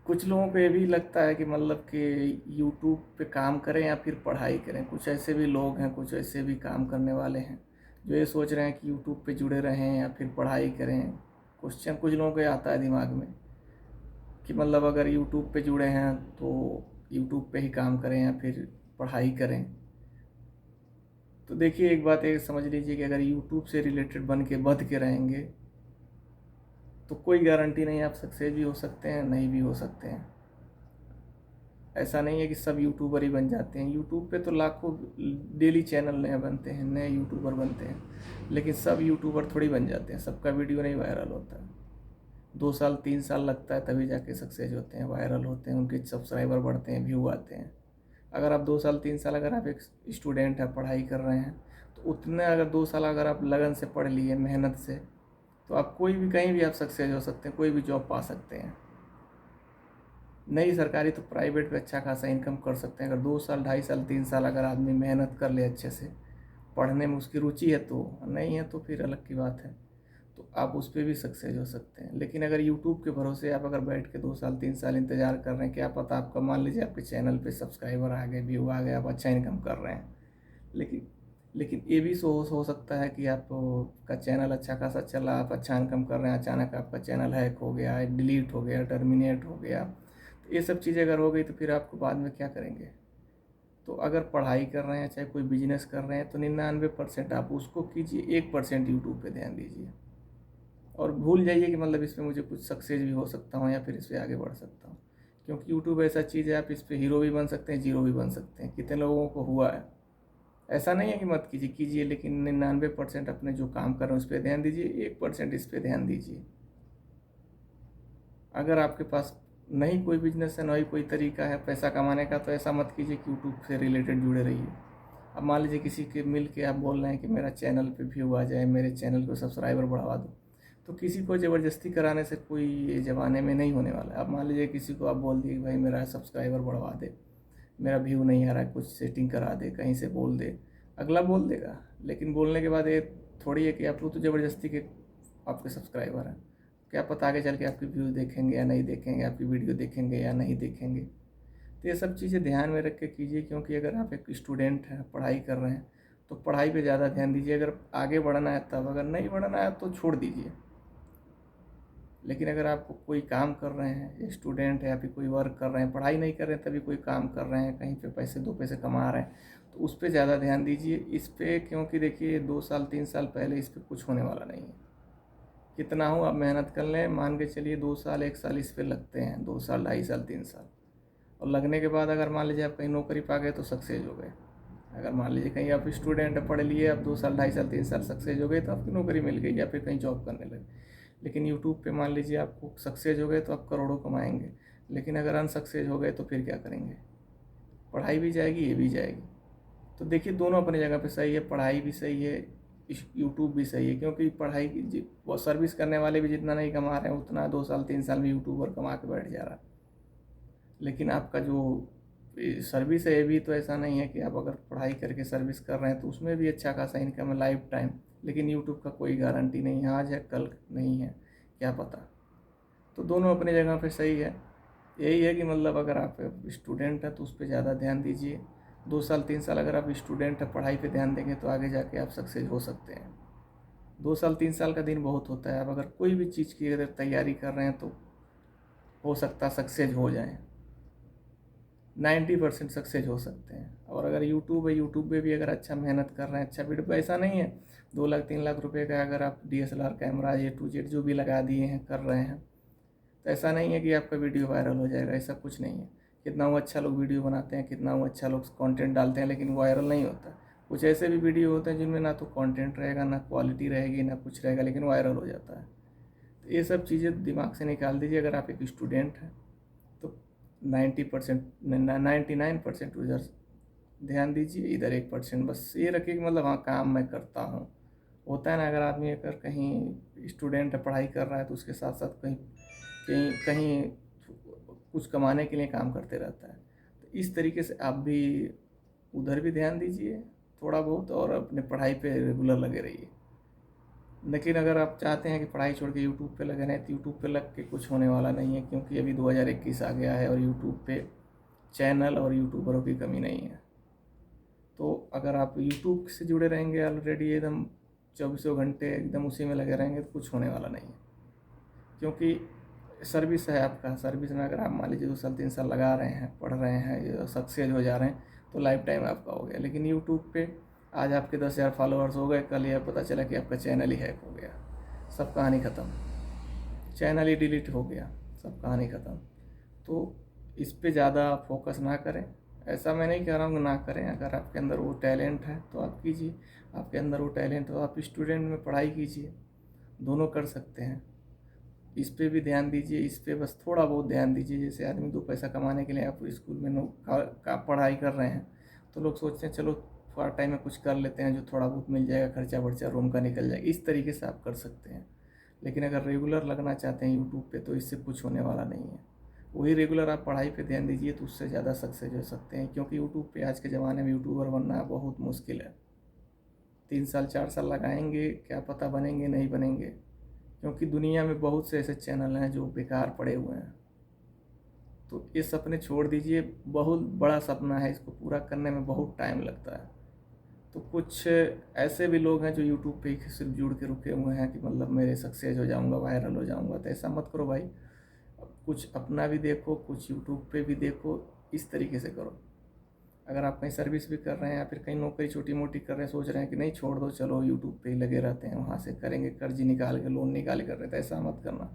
कुछ लोगों को ये भी लगता है कि मतलब कि यूट्यूब पे काम करें या फिर पढ़ाई करें। कुछ ऐसे भी लोग हैं, कुछ ऐसे भी काम करने वाले हैं जो ये सोच रहे हैं कि यूट्यूब पे जुड़े रहें या फिर पढ़ाई करें। क्वेश्चन कुछ लोगों को ये आता है दिमाग में कि मतलब अगर यूट्यूब पे जुड़े हैं तो यूट्यूब पे ही काम करें या फिर पढ़ाई करें। तो देखिए, एक बात ये समझ लीजिए कि अगर यूट्यूब से रिलेटेड बन के बध के रहेंगे तो कोई गारंटी नहीं, आप सक्सेस भी हो सकते हैं, नहीं भी हो सकते हैं। ऐसा नहीं है कि सब यूट्यूबर ही बन जाते हैं। यूट्यूब पे तो लाखों डेली चैनल नए बनते हैं, नए यूट्यूबर बनते हैं, लेकिन सब यूट्यूबर थोड़ी बन जाते हैं, सबका वीडियो नहीं वायरल होता है। 2 साल 3 साल लगता है तभी जाके सक्सेस होते हैं, वायरल होते हैं, उनके सब्सक्राइबर बढ़ते हैं, व्यू आते हैं। अगर आप 2 साल 3 साल अगर आप एक स्टूडेंट हैं, पढ़ाई कर रहे हैं, तो उतने अगर 2 साल अगर आप लगन से पढ़ लिए, मेहनत से, तो आप कोई भी कहीं भी आप सक्सेस हो सकते हैं, कोई भी जॉब पा सकते हैं। नहीं सरकारी तो प्राइवेट पे अच्छा खासा इनकम कर सकते हैं। अगर 2 साल 2.5 साल 3 साल अगर आदमी मेहनत कर ले अच्छे से, पढ़ने में उसकी रुचि है, तो नहीं है तो फिर अलग की बात है, तो आप उस पर भी सक्सेस हो सकते हैं। लेकिन अगर यूट्यूब के भरोसे आप अगर बैठ के 2 साल 3 साल इंतज़ार कर रहे हैं, क्या पता आपका, मान लीजिए आपके चैनल पे सब्सक्राइबर आ गए, व्यू आ गए, आप अच्छा इनकम कर रहे हैं, लेकिन लेकिन ये भी हो सकता है कि आप का चैनल अच्छा खासा चला, आप अच्छा इनकम कर रहे हैं, अचानक आपका चैनल हैक हो गया, डिलीट हो गया, टर्मिनेट हो गया। तो ये सब चीज़ें अगर हो गई तो फिर आपको बाद में क्या करेंगे। तो अगर पढ़ाई कर रहे हैं, चाहे कोई बिजनेस कर रहे हैं, तो 99% आप उसको कीजिए, 1% यूट्यूब पे ध्यान दीजिए और भूल जाइए कि मतलब इसमें मुझे कुछ सक्सेस भी हो सकता हूँ या फिर इस पर आगे बढ़ सकता हूँ। क्योंकि यूट्यूब ऐसा चीज़ है, आप इस पर हीरो भी बन सकते हैं, जीरो भी बन सकते हैं। कितने लोगों को हुआ है। ऐसा नहीं है कि मत कीजिए, कीजिए, लेकिन 99% अपने जो काम कर रहे हैं उस पर ध्यान दीजिए, 1% इस पर ध्यान दीजिए। अगर आपके पास नहीं कोई बिजनेस है, नहीं कोई तरीका है पैसा कमाने का, तो ऐसा मत कीजिए कि यूट्यूब से रिलेटेड जुड़े रहिए। अब मान लीजिए किसी के मिल के आप बोल रहे हैं कि मेरा चैनल पे व्यू आ जाए, मेरे चैनल को सब्सक्राइबर बढ़वा दो, तो किसी को ज़बरदस्ती कराने से कोई ज़माने में नहीं होने वाला है। अब मान लीजिए किसी को आप बोल दिए कि भाई मेरा सब्सक्राइबर बढ़वा दे, मेरा व्यू नहीं आ रहा है, कुछ सेटिंग करा दे, कहीं से बोल दे, अगला बोल देगा। लेकिन बोलने के बाद ये थोड़ी है कि आप वो तो ज़बरदस्ती के आपके सब्सक्राइबर हैं। क्या पता आगे चल के आपकी व्यू देखेंगे या नहीं देखेंगे, आपकी वीडियो देखेंगे या नहीं देखेंगे। तो ये सब चीज़ें ध्यान में रख के कीजिए, क्योंकि अगर आप एक स्टूडेंट हैं, पढ़ाई कर रहे हैं, तो पढ़ाई पे ज़्यादा ध्यान दीजिए। अगर आगे बढ़ना है तब, अगर नहीं बढ़ना है तो छोड़ दीजिए। लेकिन अगर आप कोई काम कर रहे हैं, स्टूडेंट है या फिर कोई वर्क कर रहे हैं, पढ़ाई नहीं कर रहे हैं तभी कोई काम कर रहे हैं, कहीं पे पैसे 2 पैसे कमा रहे हैं, तो उस पर ज़्यादा ध्यान दीजिए इस पर। क्योंकि देखिए 2 साल 3 साल पहले इस पर कुछ होने वाला नहीं है। कितना हो आप मेहनत कर लें, मान के चलिए 2 साल 1 साल इस पर लगते हैं, 2 साल 2.5 साल 3 साल, और लगने के बाद अगर मान लीजिए आप कहीं नौकरी पा गए तो सक्सेस हो गए। अगर मान लीजिए कहीं आप स्टूडेंट है, पढ़ लिए, आप 2 साल 2.5 साल 3 साल सक्सेस हो गए तो आपकी नौकरी मिल गई या फिर कहीं जॉब करने लगे। लेकिन यूट्यूब पे मान लीजिए आपको सक्सेस हो गए तो आप करोड़ों कमाएंगे, लेकिन अगर अनसक्सेस हो गए तो फिर क्या करेंगे। पढ़ाई भी जाएगी, ये भी जाएगी। तो देखिए दोनों अपनी जगह पे सही है, पढ़ाई भी सही है, यूट्यूब भी सही है। क्योंकि पढ़ाई की वो सर्विस करने वाले भी जितना नहीं कमा रहे हैं उतना 2 साल 3 साल में यूट्यूबर कमा के बैठ जा रहा है। लेकिन आपका जो सर्विस है, ये भी तो ऐसा नहीं है कि आप अगर पढ़ाई करके सर्विस कर रहे हैं तो उसमें भी अच्छा खासा इनकम है लाइफ टाइम। लेकिन यूट्यूब का कोई गारंटी नहीं है, आज है कल नहीं है, क्या पता। तो दोनों अपनी जगह पे सही है। यही है कि मतलब अगर आप स्टूडेंट हैं तो उस पर ज़्यादा ध्यान दीजिए। 2 साल 3 साल अगर आप स्टूडेंट हैं, पढ़ाई पे ध्यान देंगे तो आगे जाके आप सक्सेस हो सकते हैं। 2 साल 3 साल का दिन बहुत होता है। आप अगर कोई भी चीज़ की अगर तैयारी कर रहे हैं तो हो सकता सक्सेस हो जाए, 90% सक्सेस हो सकते हैं। और अगर यूट्यूब है, यूट्यूब पे भी अगर अच्छा मेहनत कर रहे हैं, अच्छा वीडियो, ऐसा नहीं है 2 लाख 3 लाख रुपए का अगर आप DSLR camera A to Z जो भी लगा दिए हैं कर रहे हैं, तो ऐसा नहीं है कि आपका वीडियो वायरल हो जाएगा, ऐसा कुछ नहीं है। कितना वो अच्छा लोग वीडियो बनाते हैं, कितना वो अच्छा लोग कंटेंट डालते हैं, लेकिन वायरल नहीं होता। कुछ ऐसे भी वीडियो होते हैं जिनमें ना तो कंटेंट रहेगा, ना क्वालिटी रहेगी, ना कुछ रहेगा, लेकिन वायरल हो जाता है। तो ये सब चीज़ें दिमाग से निकाल दीजिए। अगर आप एक स्टूडेंट हैं तो 90% 99% उधर ध्यान दीजिए, इधर 1% बस ये रखिए कि मतलब हाँ काम मैं करता हूँ। होता है ना, अगर आदमी अगर कहीं स्टूडेंट है, पढ़ाई कर रहा है, तो उसके साथ साथ कहीं कहीं कहीं कुछ कमाने के लिए काम करते रहता है। तो इस तरीके से आप भी उधर भी ध्यान दीजिए थोड़ा बहुत, और अपने पढ़ाई पे रेगुलर लगे रहिए। लेकिन अगर आप चाहते हैं कि पढ़ाई छोड़ के यूट्यूब पे लगे रहें तो यूट्यूब पे लग के कुछ होने वाला नहीं है, क्योंकि अभी 2021 आ गया है और यूट्यूब पे चैनल और यूट्यूबरों की कमी नहीं है। तो अगर आप यूट्यूब से जुड़े रहेंगे ऑलरेडी एकदम चौबीसों घंटे एकदम उसी में लगे रहेंगे तो कुछ होने वाला नहीं है, क्योंकि सर्विस है आपका। सर्विस में अगर आप मान लीजिए 2 साल 3 साल लगा रहे हैं, पढ़ रहे हैं, सक्सेस हो जा रहे हैं तो लाइफ टाइम आपका हो गया। लेकिन यूट्यूब पे आज आपके 10,000 फॉलोअर्स हो गए, कल यह पता चला कि आपका चैनल ही हैक हो गया, सब कहानी ख़त्म, चैनल ही डिलीट हो गया, सब कहानी ख़त्म। तो इस पे ज़्यादा फोकस ना करें। ऐसा मैं नहीं कह रहा हूँ ना करें, अगर आपके अंदर वो टैलेंट है तो आप कीजिए, आपके अंदर वो टैलेंट हो आप स्टूडेंट में पढ़ाई कीजिए, दोनों कर सकते हैं। इस पे भी ध्यान दीजिए, इस पे बस थोड़ा बहुत ध्यान दीजिए। जैसे आदमी 2 पैसा कमाने के लिए आप स्कूल में पढ़ाई कर रहे हैं तो लोग सोचते हैं चलो पार्ट टाइम में कुछ कर लेते हैं, जो थोड़ा बहुत मिल जाएगा, खर्चा वर्चा रूम का निकल जाएगा, इस तरीके से आप कर सकते हैं। लेकिन अगर रेगुलर लगना चाहते हैं यूट्यूब पे तो इससे कुछ होने वाला नहीं है। वही रेगुलर आप पढ़ाई पे ध्यान दीजिए तो उससे ज़्यादा सक्सेस हो सकते हैं, क्योंकि यूट्यूब पे आज के ज़माने में यूट्यूबर बनना बहुत मुश्किल है। 3 साल 4 साल लगाएंगे, क्या पता बनेंगे नहीं बनेंगे, क्योंकि दुनिया में बहुत से ऐसे चैनल हैं जो बेकार पड़े हुए हैं। तो ये सपने छोड़ दीजिए, बहुत बड़ा सपना है, इसको पूरा करने में बहुत टाइम लगता है। तो कुछ ऐसे भी लोग हैं जो यूट्यूब पे ही सिर्फ जुड़ के रुके हुए हैं कि मतलब मेरे सक्सेस हो जाऊंगा, वायरल हो जाऊंगा। तो ऐसा मत करो भाई, कुछ अपना भी देखो, कुछ यूट्यूब पे भी देखो, इस तरीके से करो। अगर आप कहीं सर्विस भी कर रहे हैं या फिर कहीं नौकरी छोटी मोटी कर रहे हैं, सोच रहे हैं कि नहीं छोड़ दो, चलो यूट्यूब पे ही लगे रहते हैं, वहाँ से करेंगे, कर्ज निकाल के लोन निकाल कर रहे थे, ऐसा मत करना,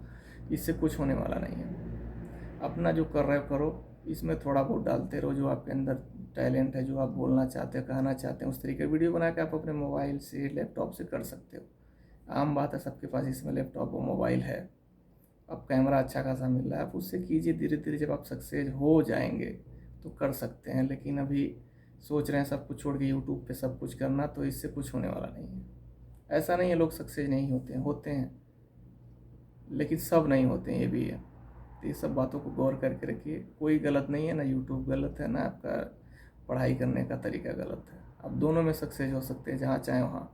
इससे कुछ होने वाला नहीं है। अपना जो कर रहे हो करो, इसमें थोड़ा बहुत डालते रहो, जो आपके अंदर टैलेंट है, जो आप बोलना चाहते हो, कहना चाहते हैं, उस तरीके वीडियो बना के आप अपने मोबाइल से लैपटॉप से कर सकते हो। आम बात है, सबके पास इसमें लैपटॉप और मोबाइल है, अब कैमरा अच्छा खासा मिल रहा है, आप उससे कीजिए। धीरे धीरे जब आप सक्सेस हो जाएंगे तो कर सकते हैं। लेकिन अभी सोच रहे हैं सब कुछ छोड़ के यूट्यूब पे सब कुछ करना, तो इससे कुछ होने वाला नहीं है। ऐसा नहीं है लोग सक्सेस नहीं होते हैं, होते हैं, लेकिन सब नहीं होते हैं, ये भी है। तो ये सब बातों को गौर करके रखिए। कोई गलत नहीं है, ना यूट्यूब गलत है, ना आपका पढ़ाई करने का तरीका गलत है। आप दोनों में सक्सेस हो सकते हैं, जहाँ चाहें वहाँ।